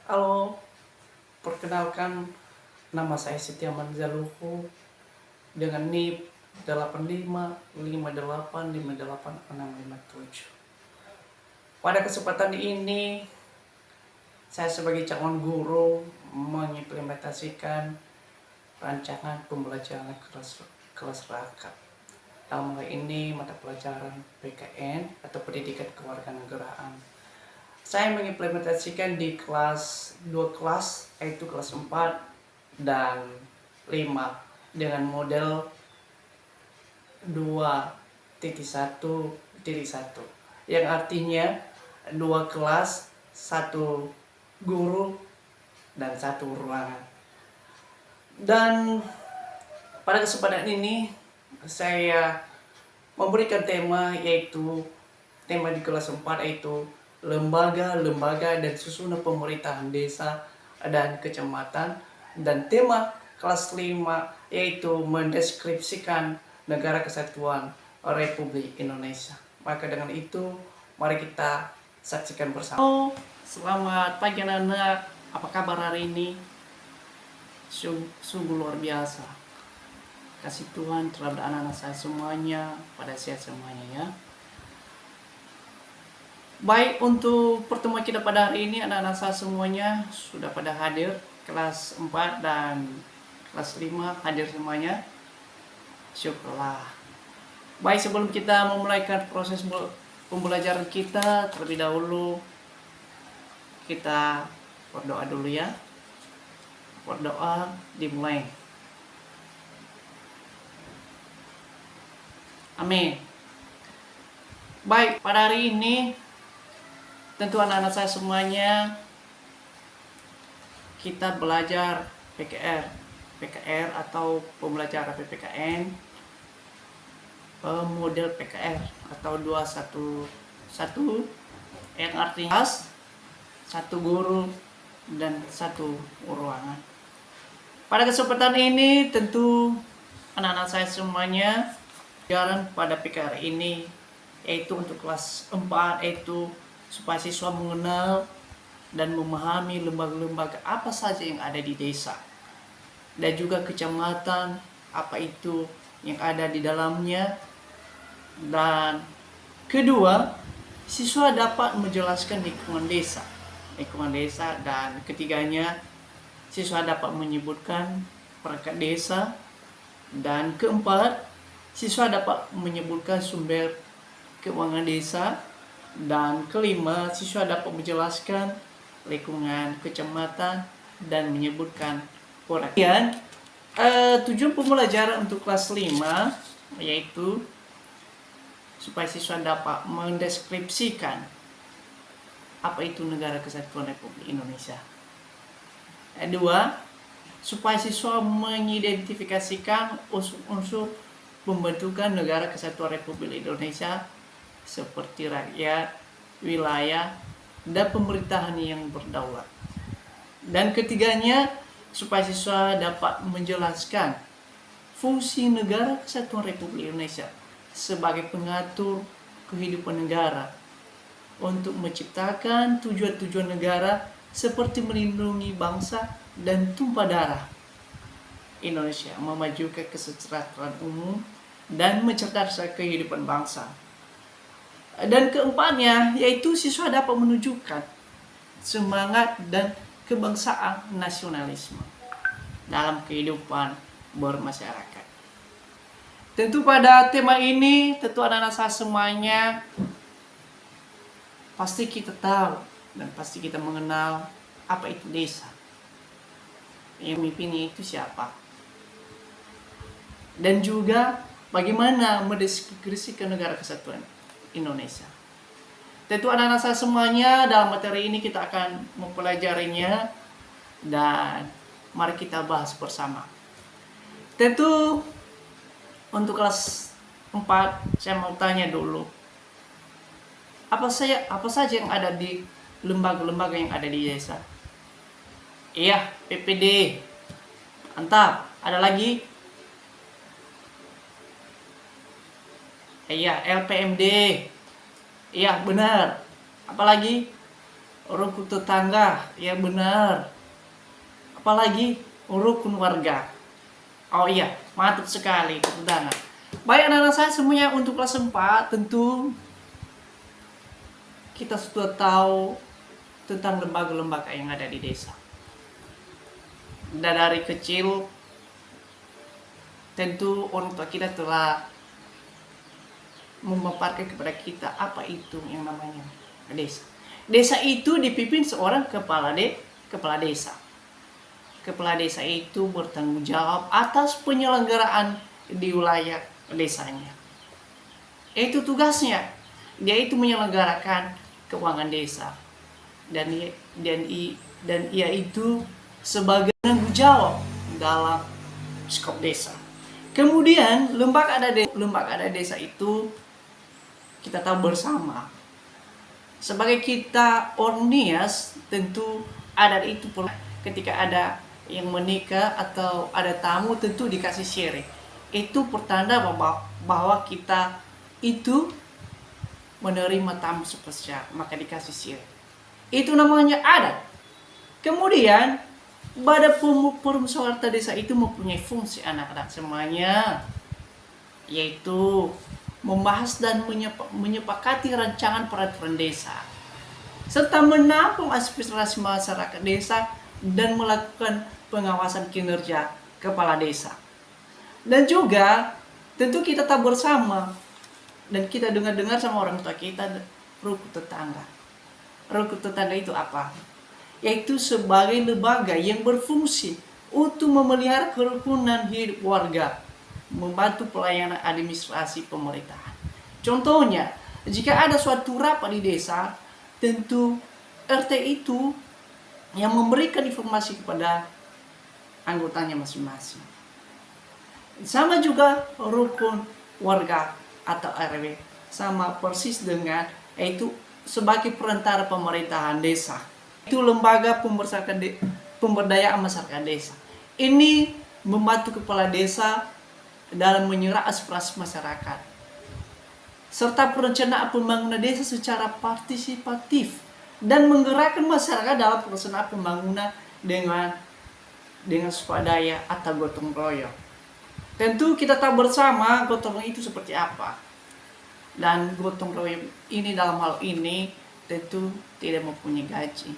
Halo, perkenalkan nama saya Setiaman Zaluhu dengan NIP 8558586867. Pada kesempatan ini, saya sebagai calon guru mengimplementasikan rancangan pembelajaran kelas Raka. Dalam hal ini mata pelajaran PKN atau Pendidikan Kewarganegaraan. Saya mengimplementasikan di dua kelas, yaitu kelas 4 dan 5 dengan model 2.1.1, yang artinya dua kelas, satu guru dan satu ruangan. Dan pada kesempatan ini saya memberikan tema, yaitu tema di kelas 4 yaitu lembaga-lembaga dan susunan pemerintahan desa dan kecamatan, dan tema kelas 5 yaitu mendeskripsikan Negara Kesatuan Republik Indonesia. Maka dengan itu mari kita saksikan bersama. Halo, selamat pagi anak-anak. Apa kabar hari ini? Sungguh luar biasa. Kasih Tuhan terhadap anak-anak saya semuanya pada sehat semuanya ya. Baik, untuk pertemuan kita pada hari ini anak-anak saya semuanya sudah pada hadir. Kelas 4 dan kelas 5 hadir semuanya. Syukurlah. Baik, sebelum kita memulaikan proses pembelajaran kita, terlebih dahulu kita berdoa dulu ya. Berdoa dimulai. Amin. Baik, pada hari ini tentu anak-anak saya semuanya kita belajar PKR atau pembelajaran PPKN, model PKR atau 211, yang artinya satu guru dan satu ruangan. Pada kesempatan ini tentu anak-anak saya semuanya pelajaran pada PKR ini yaitu untuk kelas 4, yaitu supaya siswa mengenal dan memahami lembaga-lembaga apa saja yang ada di desa dan juga kecamatan, apa itu yang ada di dalamnya. Dan kedua, siswa dapat menjelaskan lingkungan desa, dan ketiganya, siswa dapat menyebutkan perangkat desa, dan keempat, siswa dapat menyebutkan sumber keuangan desa, dan kelima, siswa dapat menjelaskan lingkungan kecamatan dan menyebutkan perangkat. Tujuan pembelajaran untuk kelas 5 yaitu supaya siswa dapat mendeskripsikan apa itu Negara Kesatuan Republik Indonesia. Dua, supaya siswa mengidentifikasikan unsur-unsur pembentukan Negara Kesatuan Republik Indonesia seperti rakyat, wilayah, dan pemerintahan yang berdaulat. Dan ketiganya, supaya siswa dapat menjelaskan fungsi Negara Kesatuan Republik Indonesia sebagai pengatur kehidupan negara untuk menciptakan tujuan-tujuan negara seperti melindungi bangsa dan tumpah darah Indonesia, memajukan kesejahteraan umum dan mencerdaskan kehidupan bangsa. Dan keempatnya yaitu siswa dapat menunjukkan semangat dan kebangsaan nasionalisme dalam kehidupan bermasyarakat. Tentu pada tema ini, tentu anak-anak saya semuanya pasti kita tahu dan pasti kita mengenal apa itu desa. Yang memimpinnya itu siapa? Dan juga bagaimana mendeskripsikan Negara Kesatuan Indonesia. Tentu anak-anak saya semuanya dalam materi ini kita akan mempelajarinya dan mari kita bahas bersama. Tentu untuk kelas 4 saya mau tanya dulu, apa saja yang ada di lembaga-lembaga yang ada di desa? Iya, PPD. Mantap. Ada lagi? Iya, LPMD. Iya, benar. Apalagi? rukun tetangga, ya benar. Apalagi rukun warga. Oh iya, mantap sekali tetangga. Baik anak-anak saya semuanya, untuk kelas 4 tentu kita sudah tahu tentang lembaga-lembaga yang ada di desa. Dan dari kecil tentu orang tua kita telah memaparkan kepada kita apa itu yang namanya desa. Desa itu dipimpin seorang kepala desa. Kepala desa itu bertanggung jawab atas penyelenggaraan di wilayah desanya. Itu tugasnya. Dia itu menyelenggarakan keuangan desa. Dan ia itu sebagai penanggung jawab dalam skop desa. Kemudian lembaga ada desa itu kita tahu bersama. Sebagai kita ornias, tentu adat itu ketika ada yang menikah atau ada tamu tentu dikasih syirik. Itu pertanda bahwa kita itu menerima tamu spesial, maka dikasih syirik. Itu namanya adat. Kemudian badan permusyawaratan desa itu mempunyai fungsi anak-anak semuanya, yaitu membahas dan menyepakati rancangan peraturan desa, serta menampung aspirasi masyarakat desa dan melakukan pengawasan kinerja kepala desa. Dan juga tentu kita tahu bersama dan kita dengar sama orang tua kita, rukun tetangga. Rukun tetangga itu apa? Yaitu sebagai lembaga yang berfungsi untuk memelihara kerukunan hidup warga, membantu pelayanan administrasi pemerintahan. Contohnya, jika ada suatu rapat di desa, tentu RT itu yang memberikan informasi kepada anggotanya masing-masing. Sama juga rukun warga atau RW, sama persis dengan yaitu sebagai perantara pemerintahan desa. Itu lembaga pemberdayaan masyarakat desa. Ini membantu kepala desa dalam menyerap aspirasi masyarakat, serta perencanaan pembangunan desa secara partisipatif dan menggerakkan masyarakat dalam pelaksanaan pembangunan dengan swadaya atau gotong royong. Tentu kita tahu bersama gotong royong itu seperti apa. Dan gotong royong ini dalam hal ini tentu tidak mempunyai gaji.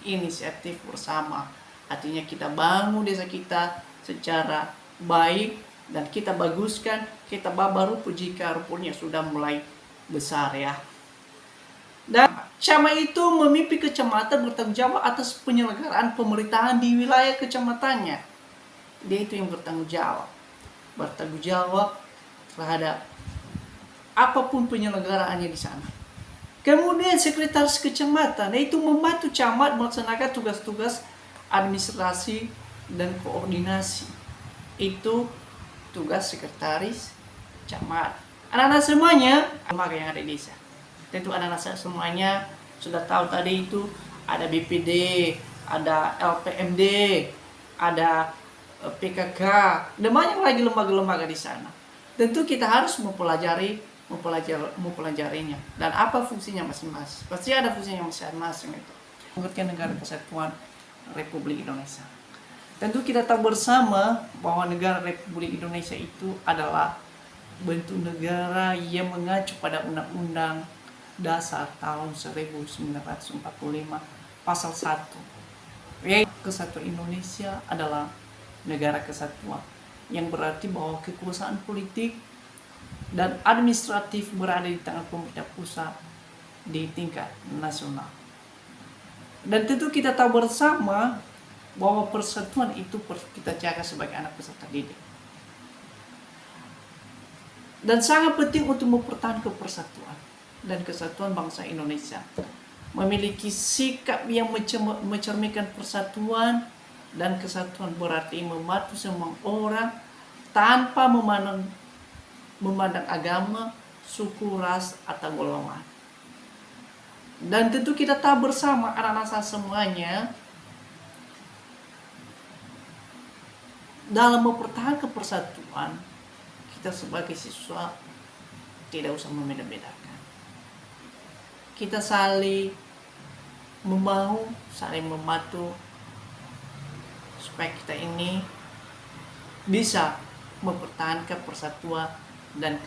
Inisiatif bersama. Artinya kita bangun desa kita secara baik dan kita baguskan, kita baru jika rupunnya sudah mulai besar ya. Dan camat itu memimpin kecamatan bertanggung jawab atas penyelenggaraan pemerintahan di wilayah kecamatannya. Dia itu yang bertanggung jawab terhadap apapun penyelenggaraannya di sana. Kemudian sekretaris kecamatan yaitu membantu camat melaksanakan tugas-tugas administrasi dan koordinasi. Itu tugas sekretaris camat. Anak-anak semuanya lembaga yang ada di desa. Tentu anak-anak saya semuanya sudah tahu tadi itu ada BPD, ada LPMD, ada PKK, dan banyak lagi lembaga-lembaga di sana. Tentu kita harus mempelajarinya dan apa fungsinya masing-masing. Pasti ada fungsinya masing-masing itu. Mengertian Negara Kesatuan Republik Indonesia. Tentu kita tahu bersama bahwa negara Republik Indonesia itu adalah bentuk negara yang mengacu pada Undang-Undang Dasar tahun 1945 pasal 1. Yaitu Kesatuan Indonesia adalah negara kesatuan, yang berarti bahwa kekuasaan politik dan administratif berada di tangan pemerintah pusat di tingkat nasional. Dan tentu kita tahu bersama bahwa persatuan itu kita jaga sebagai anak peserta didik. Dan sangat penting untuk mempertahankan persatuan dan kesatuan bangsa Indonesia. Memiliki sikap yang mencerminkan persatuan dan kesatuan berarti membantu semua orang tanpa memandang agama, suku, ras, atau golongan. Dan tentu kita tahu bersama anak-anak saya semuanya, dalam mempertahankan persatuan, kita sebagai siswa tidak usah membeda-bedakan. Kita saling membahu, saling membantu supaya kita ini bisa mempertahankan persatuan dan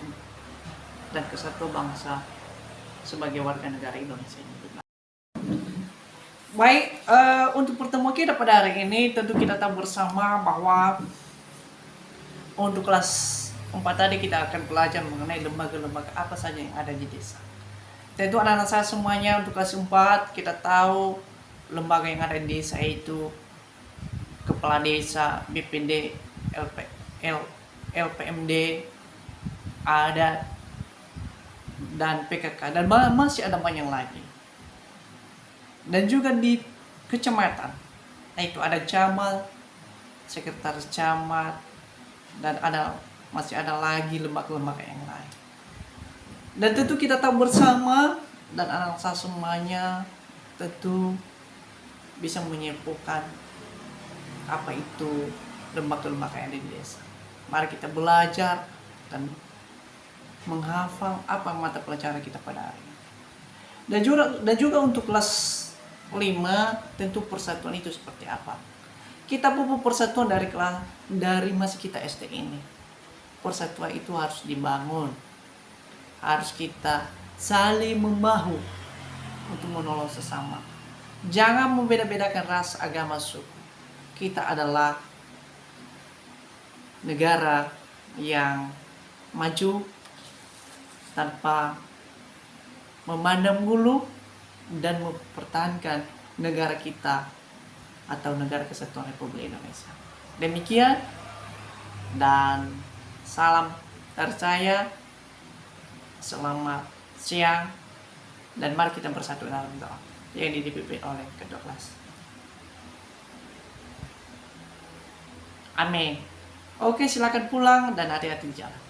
kesatuan bangsa sebagai warga negara Indonesia ini. Baik, untuk pertemuan kita pada hari ini tentu kita tahu bersama bahwa untuk kelas 4 tadi kita akan belajar mengenai lembaga-lembaga apa saja yang ada di desa. Tentu anak-anak saya semuanya untuk kelas 4 kita tahu lembaga yang ada di desa itu Kepala Desa, BPD, LPMD, adat, dan PKK, dan masih ada banyak lagi. Dan juga di kecamatan, itu ada camat, sekretaris camat, dan masih ada lagi lembaga-lembaga yang lain. Dan tentu kita tahu bersama, dan anak saya semuanya tentu bisa menyimpulkan apa itu lembaga-lembaga yang ada di desa. Mari kita belajar dan menghafal apa mata pelajaran kita pada hari ini. Dan juga untuk kelas 5 tentu persatuan itu seperti apa. Kita pupuk persatuan dari masih kita SD ini. Persatuan itu harus dibangun. Harus kita saling membahu untuk menolong sesama. Jangan membeda-bedakan ras, agama, suku. Kita adalah negara yang maju tanpa memandang bulu dan mempertahankan negara kita atau negara kesatuan Republik Indonesia. Demikian, dan salam dari saya. Selamat siang, dan mari kita bersatu dalam doa yang dipimpin oleh kedua kelas. Amin. Oke, silakan pulang dan hati-hati di jalan.